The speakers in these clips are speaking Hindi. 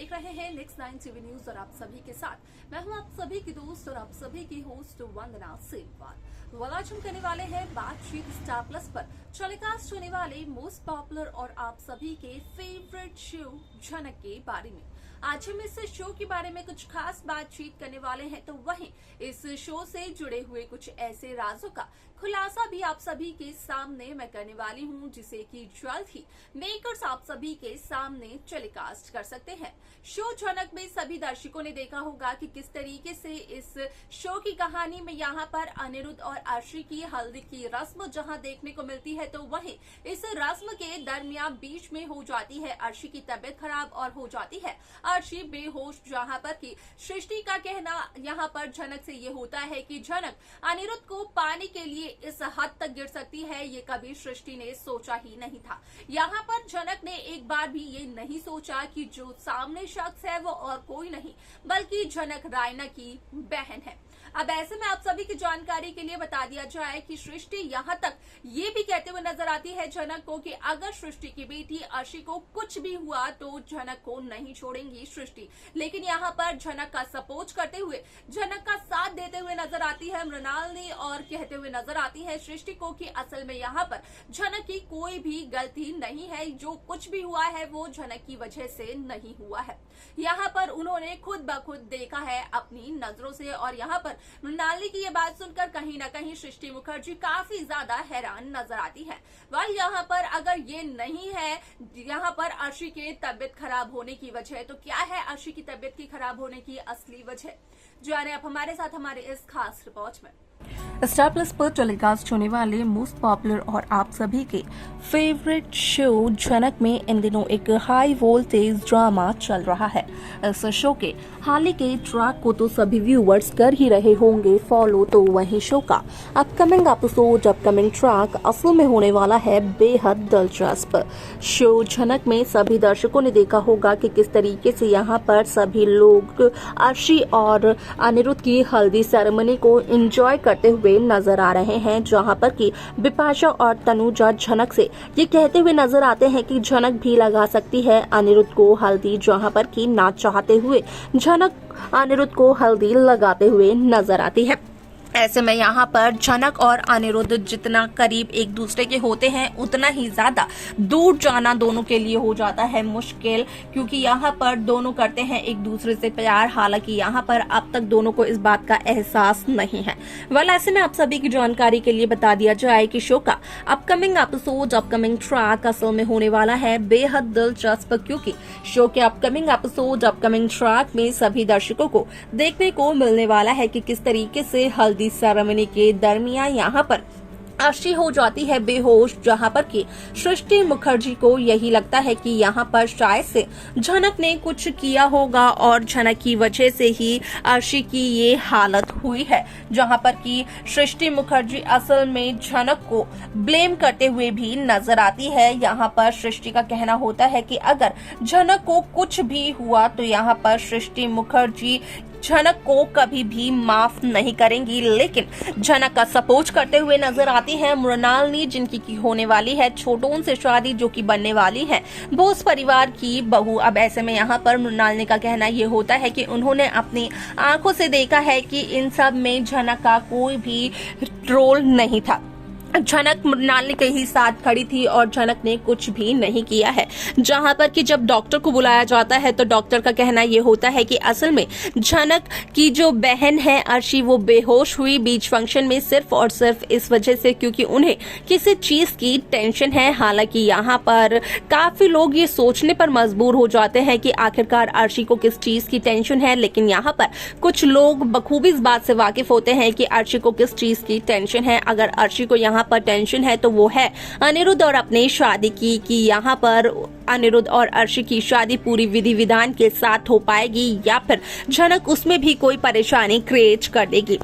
देख रहे हैं नेक्स्ट 9 टीवी न्यूज और आप सभी के साथ मैं हूं आप सभी की दोस्त और आप सभी की होस्ट वंदना सेमवाल। आज हम करने वाले हैं बातचीत स्टार प्लस पर टेलीकास्ट होने वाले मोस्ट पॉपुलर और आप सभी के फेवरेट शो झनक के बारे में। आज हम इस शो के बारे में कुछ खास बातचीत करने वाले हैं, तो वहीं इस शो से जुड़े हुए कुछ ऐसे राजों का खुलासा भी आप सभी के सामने मैं करने वाली हूं, जिसे कि जल्द ही मेकर्स आप सभी के सामने टेलीकास्ट कर सकते हैं। शो झनक में सभी दर्शकों ने देखा होगा कि किस तरीके से इस शो की कहानी में यहाँ पर अनिरुद्ध और अर्शी की हल्दी की रस्म जहाँ देखने को मिलती है, तो वहीं इस रस्म के दरमियान बीच में हो जाती है अर्शी की तबीयत खराब और हो जाती है अर्शी बेहोश, जहाँ पर कि सृष्टि का कहना यहाँ पर झनक से ये होता है कि झनक अनिरुद्ध को पाने के लिए इस हद तक गिर सकती है, ये कभी सृष्टि ने सोचा ही नहीं था। यहाँ पर झनक ने एक बार भी ये नहीं सोचा कि जो सामने शख्स है वो और कोई नहीं बल्कि झनक रायना की बहन है। अब ऐसे में आप सभी की जानकारी के लिए बता दिया जाए कि सृष्टि यहाँ तक ये भी कहते हुए नजर आती है झनक को कि अगर सृष्टि की बेटी अर्शी को कुछ भी हुआ तो झनक को नहीं छोड़ेंगी सृष्टि। लेकिन यहाँ पर झनक का सपोर्ट करते हुए, झनक का साथ देते हुए नजर आती है मृणालिनी और कहते हुए नजर आती है सृष्टि को कि असल में यहाँ पर झनक की कोई भी गलती नहीं है, जो कुछ भी हुआ है वो झनक की वजह से नहीं हुआ है। यहाँ पर उन्होंने खुद ब खुद देखा है अपनी नजरों से और यहाँ पर मृणालिनी की ये बात सुनकर कहीं न कहीं सृष्टि मुखर्जी काफी ज्यादा हैरान नजर आती है। वेल यहाँ पर अगर ये नहीं है यहाँ पर अर्शी के तबियत खराब होने की वजह, तो क्या है अर्शी की तबियत की खराब होने की असली वजह, जाने आप हमारे साथ हमारे इस खास रिपोर्ट में। स्टार प्लस पर टेलीकास्ट होने वाले मोस्ट पॉपुलर और आप सभी के फेवरेट शो झनक में इन दिनों एक हाई वोल्टेज ड्रामा चल रहा है। इस शो के हाल ही के ट्रैक को तो सभी व्यूअर्स कर ही रहे होंगे फॉलो, तो वहीं शो का अपकमिंग एपिसोड, अपकमिंग ट्रैक असल में होने वाला है बेहद दिलचस्प। शो झनक में सभी दर्शकों ने देखा होगा कि किस तरीके से यहाँ पर सभी लोग अर्शी और अनिरुद्ध की हल्दी सेरेमनी को एंजॉय करते हुए नजर आ रहे हैं, जहां पर कि बिपाशा और तनुजा झनक से ये कहते हुए नजर आते हैं कि झनक भी लगा सकती है अनिरुद्ध को हल्दी, जहां पर कि ना चाहते हुए झनक अनिरुद्ध को हल्दी लगाते हुए नजर आती है। ऐसे में यहाँ पर झनक और अनिरुद्ध जितना करीब एक दूसरे के होते हैं उतना ही ज्यादा दूर जाना दोनों के लिए हो जाता है मुश्किल, क्योंकि यहाँ पर दोनों करते हैं एक दूसरे से प्यार। हालांकि यहाँ पर अब तक दोनों को इस बात का एहसास नहीं है। वेल ऐसे में आप सभी की जानकारी के लिए बता दिया जाए कि शो का अपकमिंग एपिसोड, अपकमिंग ट्रैक असल में होने वाला है बेहद दिलचस्प, क्योंकि शो के अपकमिंग एपिसोड, अपकमिंग ट्रैक में सभी दर्शकों को देखने को मिलने वाला है कि किस तरीके से हल्दी सेरेमनी के दरमियान यहाँ पर अर्शी हो जाती है बेहोश, जहां पर कि सृष्टि मुखर्जी को यही लगता है कि यहाँ पर शायद से झनक ने कुछ किया होगा और झनक की वजह से ही अर्शी की ये हालत हुई है, जहां पर कि सृष्टि मुखर्जी असल में झनक को ब्लेम करते हुए भी नजर आती है। यहाँ पर सृष्टि का कहना होता है कि अगर झनक को कुछ भी हुआ तो यहाँ पर सृष्टि मुखर्जी झनक को कभी भी माफ नहीं करेंगी। लेकिन झनक का सपोर्ट करते हुए नजर आती है मृणालिनी, जिनकी की होने वाली है छोटोन से शादी, जो कि बनने वाली है बोस परिवार की बहू। अब ऐसे में यहाँ पर मृणालिनी का कहना ये होता है कि उन्होंने अपनी आंखों से देखा है कि इन सब में झनक का कोई भी रोल नहीं था। झनक मृणालिनी के ही साथ खड़ी थी और झनक ने कुछ भी नहीं किया है। जहां पर कि जब डॉक्टर को बुलाया जाता है तो डॉक्टर का कहना ये होता है कि असल में झनक की जो बहन है अर्शी, वो बेहोश हुई बीच फंक्शन में सिर्फ और सिर्फ इस वजह से क्योंकि उन्हें किसी चीज की टेंशन है। हालांकि यहाँ पर काफी लोग ये सोचने पर मजबूर हो जाते हैं कि आखिरकार अर्शी को किस चीज की टेंशन है, लेकिन यहाँ पर कुछ लोग बखूबी इस बात से वाकिफ होते हैं कि अर्शी को किस चीज की टेंशन है। अगर अर्शी को यहाँ पर टेंशन है तो वो है अनिरुद्ध और अपनी शादी की, कि यहाँ पर अनिरुद्ध और अर्शी की शादी पूरी विधि विधान के साथ हो पाएगी या फिर झनक उसमें भी कोई परेशानी क्रिएट कर देगी।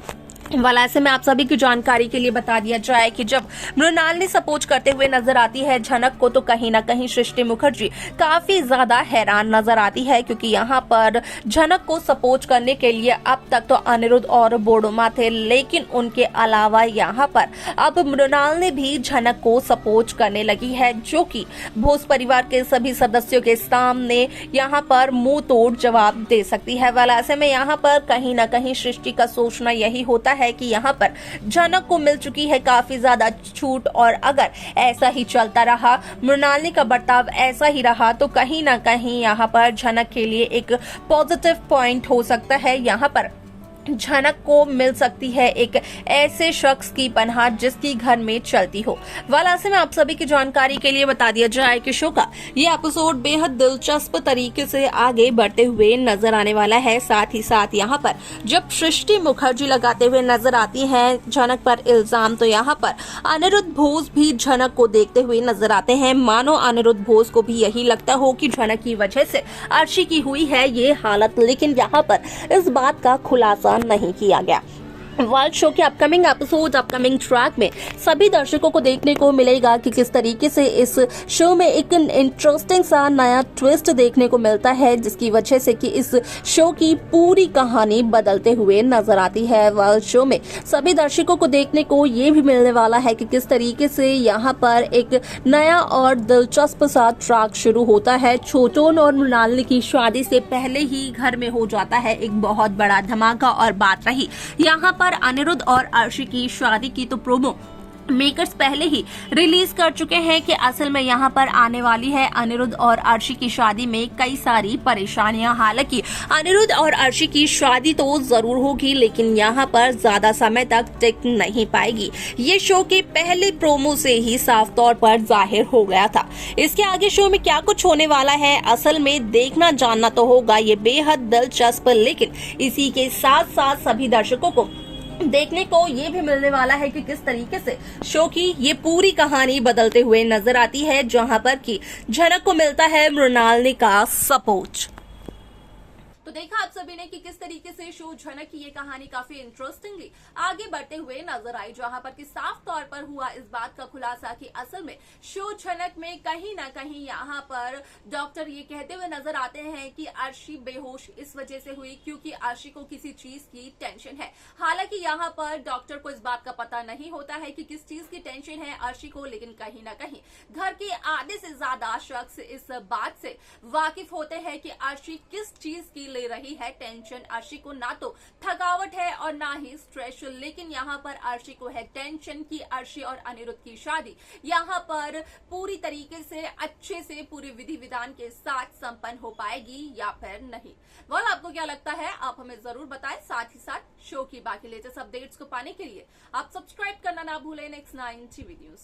वाला ऐसे में आप सभी की जानकारी के लिए बता दिया जाए कि जब मृणाल ने सपोर्ट करते हुए नजर आती है झनक को, तो कहीं ना कहीं सृष्टि मुखर्जी काफी ज्यादा हैरान नजर आती है, क्योंकि यहाँ पर झनक को सपोर्ट करने के लिए अब तक तो अनिरुद्ध और बोडोमा थे, लेकिन उनके अलावा यहाँ पर अब मृणाल ने भी झनक को सपोर्ट करने लगी है, जो कि भोज परिवार के सभी सदस्यों के सामने यहाँ पर मुंह तोड़ जवाब दे सकती है। वाला ऐसे में यहाँ पर कहीं ना कहीं सृष्टि का सोचना यही होता है कि यहाँ पर झनक को मिल चुकी है काफी ज्यादा छूट, और अगर ऐसा ही चलता रहा, मृणालिनी का बर्ताव ऐसा ही रहा, तो कहीं ना कहीं यहाँ पर झनक के लिए एक पॉजिटिव पॉइंट हो सकता है। यहाँ पर झनक को मिल सकती है एक ऐसे शख्स की पनाह जिसकी घर में चलती हो। वाला ऐसे में आप सभी की जानकारी के लिए बता दिया जाए कि शो का ये एपिसोड बेहद दिलचस्प तरीके से आगे बढ़ते हुए नजर आने वाला है। साथ ही साथ यहाँ पर जब सृष्टि मुखर्जी लगाते हुए नजर आती हैं झनक पर इल्जाम, तो यहाँ पर अनिरुद्ध बोस भी झनक को देखते हुए नजर आते हैं, मानो अनिरुद्ध बोस को भी यही लगता हो कि झनक की वजह से अर्शी की हुई है ये हालत। लेकिन यहाँ पर इस बात का खुलासा नहीं किया गया। वर्ल्ड शो के अपकमिंग एपिसोड, अपकमिंग ट्रैक में सभी दर्शकों को देखने को मिलेगा कि किस तरीके से इस शो में एक इंटरेस्टिंग सा नया ट्विस्ट देखने को मिलता है, जिसकी वजह से कि इस शो की पूरी कहानी बदलते हुए नजर आती है। वर्ल्ड शो में सभी दर्शकों को देखने को ये भी मिलने वाला है कि किस तरीके से यहाँ पर एक नया और दिलचस्प सा ट्रैक शुरू होता है। छोटोन और मृणालिनी की शादी से पहले ही घर में हो जाता है एक बहुत बड़ा धमाका, और बात रही यहाँ पर अनिरुद्ध और अर्शी की शादी की, तो प्रोमो मेकर्स पहले ही रिलीज कर चुके हैं कि असल में यहाँ पर आने वाली है अनिरुद्ध और अर्शी की शादी में कई सारी परेशानियां। हालांकि अनिरुद्ध और अर्शी की शादी तो जरूर होगी, लेकिन यहाँ पर ज्यादा समय तक टिक नहीं पाएगी। ये शो के पहले प्रोमो से ही साफ तौर पर जाहिर हो गया था। इसके आगे शो में क्या कुछ होने वाला है, असल में देखना जानना तो होगा। ये बेहद दिलचस्प, लेकिन इसी के साथ साथ सभी दर्शकों को देखने को ये भी मिलने वाला है कि किस तरीके से शो की ये पूरी कहानी बदलते हुए नजर आती है, जहां पर कि झनक को मिलता है मृणालिनी का सपोर्ट। तो देखा आप सभी ने कि किस तरीके से शो झनक की ये कहानी काफी इंटरेस्टिंगली आगे बढ़ते हुए नजर आई, जहां पर कि साफ तौर पर हुआ इस बात का खुलासा कि असल में शो झनक में कहीं ना कहीं यहाँ पर डॉक्टर ये कहते हुए नजर आते हैं कि अर्शी बेहोश इस वजह से हुई क्योंकि अर्शी को किसी चीज की टेंशन है। हालांकि यहाँ पर डॉक्टर को इस बात का पता नहीं होता है कि किस चीज की टेंशन है अर्शी को, लेकिन कहीं ना कहीं घर के आधे से ज्यादा शख्स इस बात से वाकिफ होते हैं कि अर्शी किस चीज की ले रही है टेंशन। अर्शी को ना तो थकावट है और ना ही स्ट्रेस, लेकिन यहाँ पर अर्शी को है टेंशन कि अर्शी और अनिरुद्ध की शादी यहाँ पर पूरी तरीके से अच्छे से पूरे विधि विधान के साथ संपन्न हो पाएगी या फिर नहीं। वेल, आपको क्या लगता है आप हमें जरूर बताएं। साथ ही साथ शो की बाकी लेटेस्ट अपडेट्स को पाने के लिए आप सब्सक्राइब करना ना भूलें नेक्स्ट 9 टीवी न्यूज।